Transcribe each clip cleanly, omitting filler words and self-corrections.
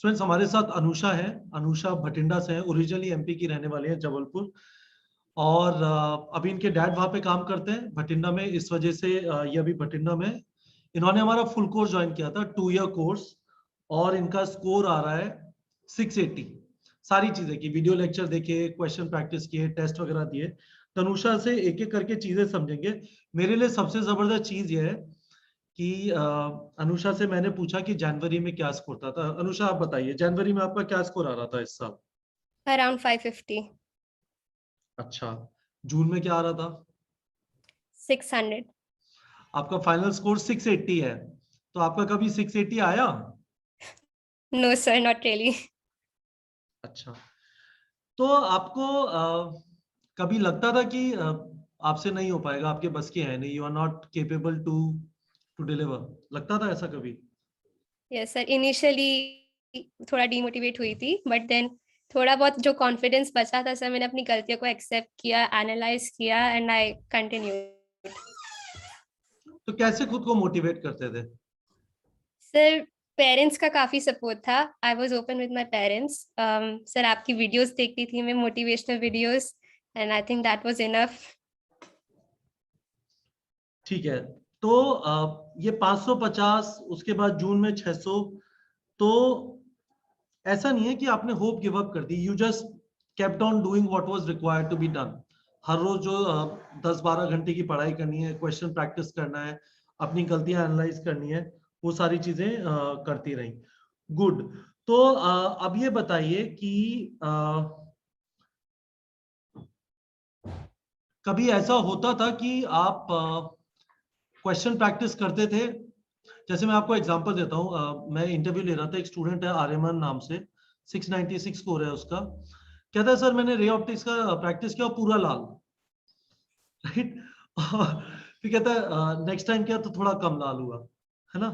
Students हमारे साथ अनुषा है, अनुषा भटिंडा से है, ओरिजिनली एमपी की रहने वाली है, जबलपुर। और अभी इनके डैड वहाँ पे काम करते हैं भटिंडा में, इस वजह से ये अभी भटिंडा में। इन्होंने हमारा फुल कोर्स ज्वाइन किया था, 2 ईयर कोर्स, और इनका स्कोर आ रहा है 680। सारी चीजें की, वीडियो लेक्चर देखे, क्वेश्चन प्रैक्टिस किए, टेस्ट वगैरह दिए। तनुषा से एक एक करके चीजें समझेंगे। मेरे लिए सबसे जबरदस्त चीज ये है कि अनुषा से मैंने पूछा कि जनवरी में क्या स्कोर था। अनुषा आप बताइए, जनवरी में आपका क्या स्कोर आ रहा था इस साल? अराउंड 550। अच्छा, जून में क्या आ रहा था? 600। आपका फाइनल स्कोर 680 है, तो आपका कभी 680 आया? No sir, not really. अच्छा, तो आपको कभी लगता था कि आपसे नहीं हो पाएगा, आपके बस की है नहीं, you are not capable to to deliver, लगता था ऐसा कभी? यस सर, इनिशियली थोड़ा डिमोटिवेट हुई थी, बट देन थोड़ा बहुत जो कॉन्फिडेंस बचा था सर, मैंने अपनी गलतियों को एक्सेप्ट किया, एनालाइज किया, एंड आई कंटिन्यू। तो कैसे खुद को मोटिवेट करते थे? सर, पेरेंट्स का काफी सपोर्ट था। I was open with my parents. Sir, आपकी वीडियोस देखती थी मैं, motivational videos, and I think that was enough. ठीक है, तो ये 550, उसके बाद जून में 600, तो ऐसा नहीं है कि आपने होप गिव अप कर दी, you just kept on doing what was required to be done. हर रोज जो 10-12 घंटे की पढ़ाई करनी है, क्वेश्चन प्रैक्टिस करना है, अपनी गलतियां एनालाइज करनी है, वो सारी चीजें करती रही। गुड। तो अब ये बताइए कि कभी ऐसा होता था कि आप क्वेश्चन प्रैक्टिस करते थे? जैसे मैं आपको एग्जांपल देता हूँ, मैं इंटरव्यू ले रहा था, एक स्टूडेंट है आर्यमन नाम से, 696 स्कोर है उसका। कहता है सर मैंने रे ऑप्टिक्स का प्रैक्टिस किया पूरा लाल, राइट। फिर कहता है नेक्स्ट टाइम किया तो थोड़ा कम लाल हुआ, है ना?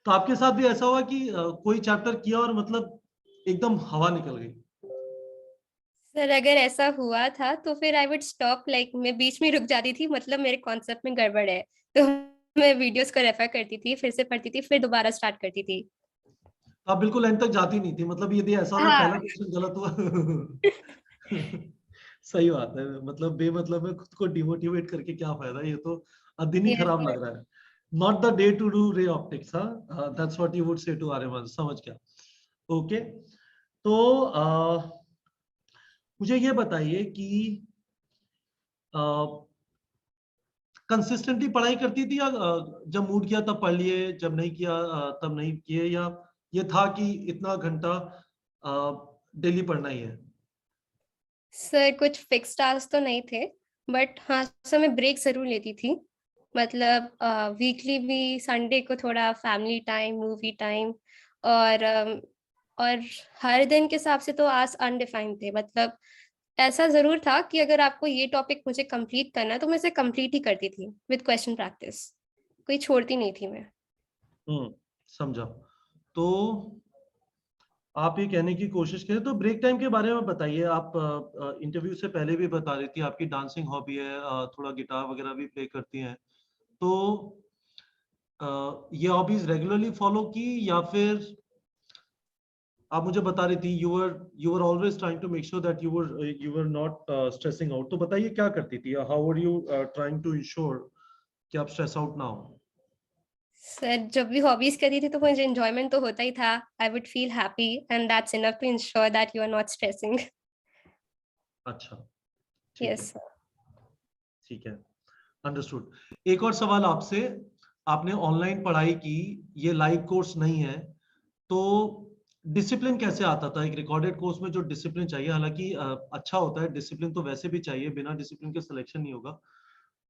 तो आपके साथ भी ऐसा हुआ कि कोई चैप्टर किया और मतलब एकदम हवा निकल गई? सर, अगर ऐसा हुआ था तो फिर आई वुड स्टॉप, लाइक मैं बीच में रुक जाती थी, मतलब मेरे कॉन्सेप्ट में गड़बड़ है, तो मैं वीडियोस को रेफर करती थी, फिर से पढ़ती थी, फिर दोबारा स्टार्ट करती थी। आप बिल्कुल एंड तक जाती नहीं थी, मतलब यदि ऐसा होता पहला हाँ। क्वेश्चन गलत हुआ। सही बात है, मतलब बेमतलब में खुद को डिमोटिवेट करके क्या फायदा, ये तो दिन ही यस खराब सर। लग रहा है। Not the day to do ray optics, हाँ, that's what you would say to Aryaman, समझ गया। ओके, तो मुझे ये बताइए कि कंसिस्टेंटली पढ़ाई करती थी, या जब मूड किया तब पढ़ लिए, जब नहीं किया तब नहीं किए, या ये था कि इतना घंटा डेली पढ़ना ही है? सर, कुछ फिक्स टास्क तो नहीं थे, बट हाँ सर, मैं ब्रेक जरूर लेती थी। मतलब वीकली भी संडे को थोड़ा फैमिली टाइम, मूवी टाइम, और और हर दिन के हिसाब से तो आज अनडिफाइंड थे। मतलब ऐसा जरूर था कि अगर आपको ये टॉपिक मुझे कंप्लीट करना है तो मैं इसे कंप्लीट ही करती थी विद क्वेश्चन प्रैक्टिस, कोई छोड़ती नहीं थी मैं। समझा। तो आप ये कहने की कोशिश करें, तो ब्रेक टाइम के बारे में बताइए। आप इंटरव्यू से पहले भी बता रही थी आपकी डांसिंग हॉबी है, थोड़ा गिटार वगैरह भी प्ले करती हैं, तो ये हॉबीज रेगुलरली फॉलो की, या फिर आप मुझे बता रही थी you were always trying to make sure that you were not stressing out, तो बताइए क्या करती थी, how are you trying to ensure कि आप स्ट्रेस आउट ना हो? सर, जब भी हॉबीज करती थी तो मुझे एंजॉयमेंट तो होता ही था। I would feel happy and that's enough to ensure that you are not stressing. अच्छा, ठीक है, यस सर। ठीक है, अंडरस्टूड। एक और सवाल आपसे, आपने ऑनलाइन पढ़ाई की, ये लाइव कोर्स नहीं है, तो डिसिप्लिन कैसे आता था? एक रिकॉर्डेड कोर्स में जो डिसिप्लिन चाहिए, हालांकि अच्छा होता है डिसिप्लिन, तो वैसे भी चाहिए, बिना डिसिप्लिन के सिलेक्शन नहीं होगा।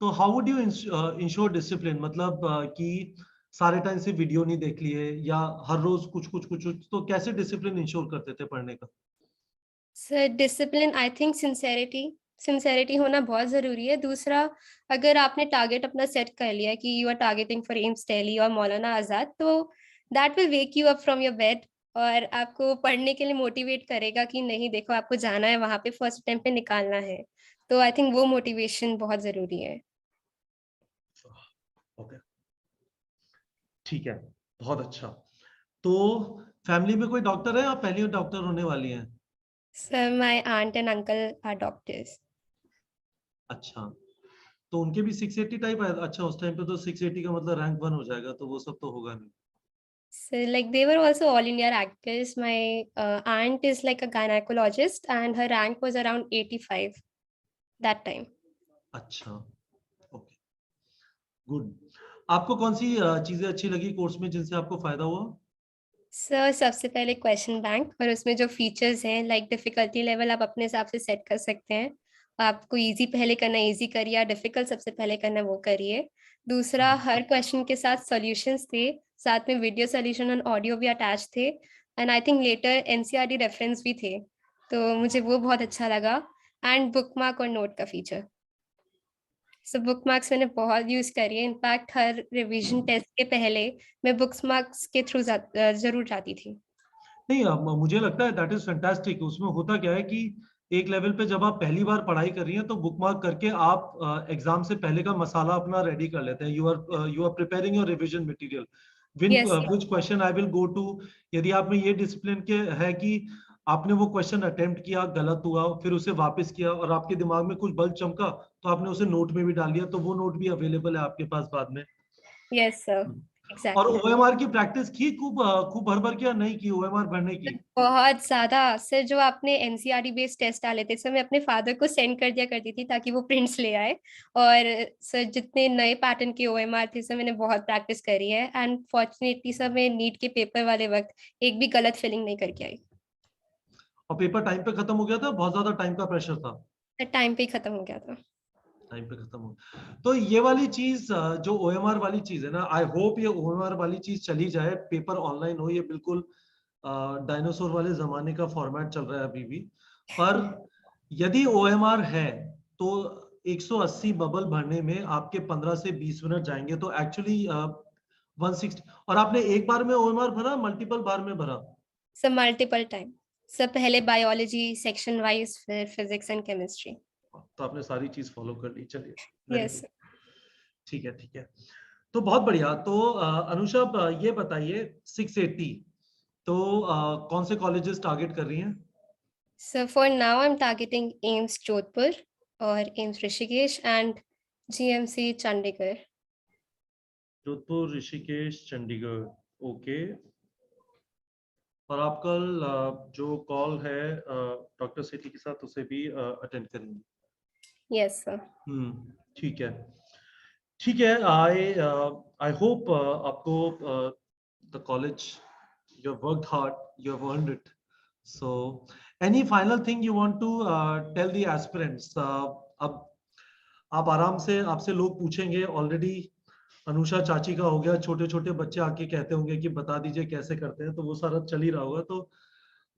तो how would you ensure discipline, मतलब कि सारे टाइम से वीडियो नहीं देख लिए, या हर रोज कुछ कुछ कुछ कुछ, तो कैसे डिसिप्लिन इंश्योर करते थे पढ़ने का? Sir, discipline, I think sincerity, sincerity होना बहुत जरूरी है। दूसरा, अगर आपने टारगेट अपना सेट कर लिया कि you are targeting for AIIMS Delhi और मौलाना आजाद, तो that will wake you up from your bed और आपको पढ़ने के लिए मोटिवेट करेगा कि नहीं देखो, आपको जाना है वहां पे, फर्स्ट अटेम्प्ट पे निकालना है। तो आई थिंक वो मोटिवेशन बहुत जरूरी है। ओके, ठीक है, बहुत अच्छा। तो फैमिली में कोई डॉक्टर है या पहली डॉक्टर होने वाली हैं? Sir, my aunt and uncle are doctors. अच्छा, तो उनके भी 680 टाइप है? अच्छा, उस टाइम पे तो 680 का मतलब रैंक 1 हो जाएगा, तो वो सब तो होगा नहीं। So like they were also all India rankers. My aunt is like a gynecologist and her rank was around 85 that time. अच्छा, ओके, गुड। आपको कौन-सी चीज़ें अच्छी लगी कोर्स में जिनसे आपको फ़ायदा हुआ? सर सबसे पहले क्वेश्चन बैंक और उसमें जो फीचर्स हैं लाइक डिफिकल्टी लेवल आप अपने हिसाब से सेट कर सकते हैं। आपको इजी पहले करना है इजी करिए, डिफिकल्ट सबसे पहले करना है वो करिए। दूसरा हाँ। हर क्वेश्चन के साथ सॉल्यूशंस थे, साथ में वीडियो सॉल्यूशन और ऑडियो भी अटैच थे and I think later NCERT reference भी थे, तो मुझे वो बहुत अच्छा लगा एंड बुकमार्क और नोट का फीचर। सो बुकमार्क्स मैंने बहुत यूज करी है, इनफैक्ट हर रिवीजन टेस्ट के पहले मैं बुकमार्क्स के थ्रू जरूर जाती थी। नहीं, मुझे लगता है दैट इज़ फैंटास्टिक। उसमें होता क्या है कि एक लेवल पे जब आप पहली बार पढ़ाई कर रही हैं, तो बुकमार्क करके आप एग्ज़ाम से पहले का मसाला अपना रेडी कर लेते हैं। You are preparing your revision material. Yes. Which question I will go to. यदि आप में ये डिसिप्लिन के है कि आपने वो क्वेश्चन अटेम्प्ट किया, गलत हुआ, फिर उसे वापस किया और आपके दिमाग में कुछ बल्ब चमका, तो आपने उसे नोट में भी डाल दिया, तो वो नोट भी अवेलेबल है आपके पास बाद में। यस सर, और एग्जैक्टली। ओएमआर की प्रैक्टिस की खूब भर-भर के या नहीं की ओएमआर भरने की? बहुत ज्यादा सर, जो आपने एनसीईआरटी बेस्ड टेस्ट डाले थे सर, मैं अपने फादर को सेंड कर दिया करती थी ताकि वो प्रिंट्स ले आए। और सर जितने नए पैटर्न के ओएमआर थे सर, मैंने बहुत प्रैक्टिस करी है एंड फॉर्चुनेटली सर मैं नीट के पेपर वाले वक्त एक भी गलत फिलिंग नहीं करके आई। और पेपर टाइम पे खत्म हो गया था? बहुत ज्यादा टाइम का प्रेशर था? टाइम पे ही खत्म हो गया था। टाइम पे खत्म हो। तो ये वाली चीज जो ओएमआर वाली चीज है ना, आई होप ये ओएमआर वाली चीज चली जाए, पेपर ऑनलाइन हो। ये बिल्कुल डायनासोर वाले जमाने का फॉर्मेट चल रहा है अभी भी। पर यदि ओएमआर है तो 180 बबल भरने में आपके 15 से 20 मिनट जाएंगे, तो एक्चुअली 160। और आपने एक बार में ओएमआर भरा, मल्टीपल बार में भरा? Sir multiple time. सर पहले बायोलॉजी सेक्शन वाइज, फिर फिजिक्स एंड केमिस्ट्री। तो आपने सारी चीज फॉलो कर ली, चलिए, वेरी यस। गुड। ठीक है, ठीक है। तो बहुत बढ़िया। तो अनुषा, ये बताइए, 680 तो कौन से कॉलेजेस टारगेट कर रही हैं? So for now, I'm targeting AIMS Jodhpur or AIMS Rishikesh and GMC Chandigarh. Jodhpur, Rishikesh, Chandigarh, okay. और आप कल जो कॉल है डॉक्टर सेठी के साथ, उसे भी अटेंड करेंगे? Yes, sir. ठीक है, ठीक है। आई होप आपको the college, you have worked hard, you have earned it. So any final thing you want to tell the aspirants? अब आप आराम से, आपसे लोग पूछेंगे, ऑलरेडी अनुषा चाची का हो गया, छोटे छोटे बच्चे आके कहते होंगे कि बता दीजिए कैसे करते हैं, तो वो सारा चल ही रहा होगा। तो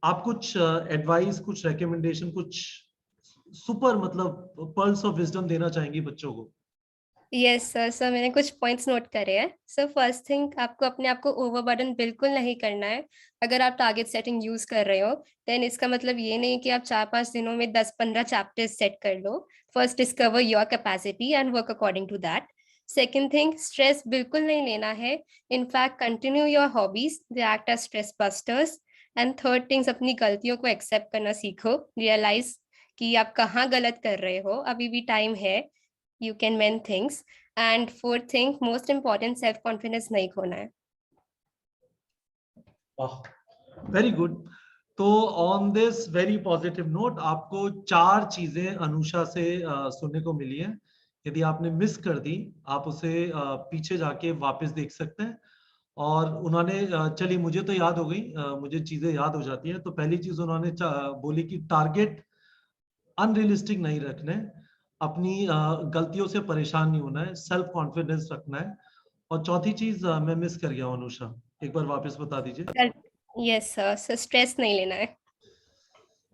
आप कुछ एडवाइस, कुछ रिकमेंडेशन, कुछ सुपर मतलब पर्ल्स ऑफ विजडम देना चाहेंगी बच्चों को? Yes sir. सर मैंने कुछ पॉइंट्स नोट करे हैं। सर फर्स्ट थिंग, आपको अपने आप को ओवरबर्डन बिल्कुल नहीं करना है। अगर आप टारगेट सेटिंग यूज कर रहे हो देन इसका मतलब ये नहीं कि आप 4-5 दिनों में 10-15 चैप्टर्स सेट कर लो। First discover your capacity and work according to that. Second thing, stress बिल्कुल नहीं लेना है। In fact continue your hobbies, they act as stress busters. And third things, अपनी गलतियों को एक्सेप्ट करना सीखो, रियलाइज कि आप कहाँ गलत कर रहे हो, अभी भी टाइम है, you can mend things. And fourth thing, most important, self confidence नहीं खोना है। Very good. तो on this very positive note, आपको 4 चीजें अनुषा से सुनने को मिली हैं। यदि आपने मिस कर दी, आप उसे पीछे जाके वापस देख सकते हैं। और उन्होंने चलिए, मुझे तो याद हो गई, मुझे चीजें याद हो जाती हैं। तो पहली चीज उन्होंने बोली कि टारगेट अनरियलिस्टिक नहीं रखने, अपनी गलतियों से परेशान नहीं होना है, सेल्फ कॉन्फिडेंस रखना है। और चौथी चीज मैं मिस कर गया हूं, अनुषा, एक बार वापस बता दीजिए। यस सर, सर स्ट्रेस नहीं लेना है।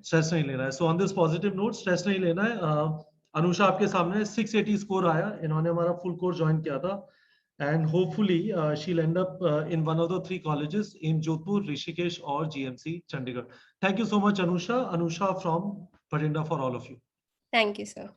स्ट्रेस नहीं लेना है। So on this positive note, stress नहीं लेना है। अनुषा आपके सामने 680 स्कोर आया, इन्होंने हमारा फुल कोर्स ज्वाइन किया था। And hopefully she'll end up in one of the 3 colleges, in Jodhpur, Rishikesh और GMC Chandigarh. Thank you so much Anusha, Anusha from Bhatinda, for all of you. Thank you sir.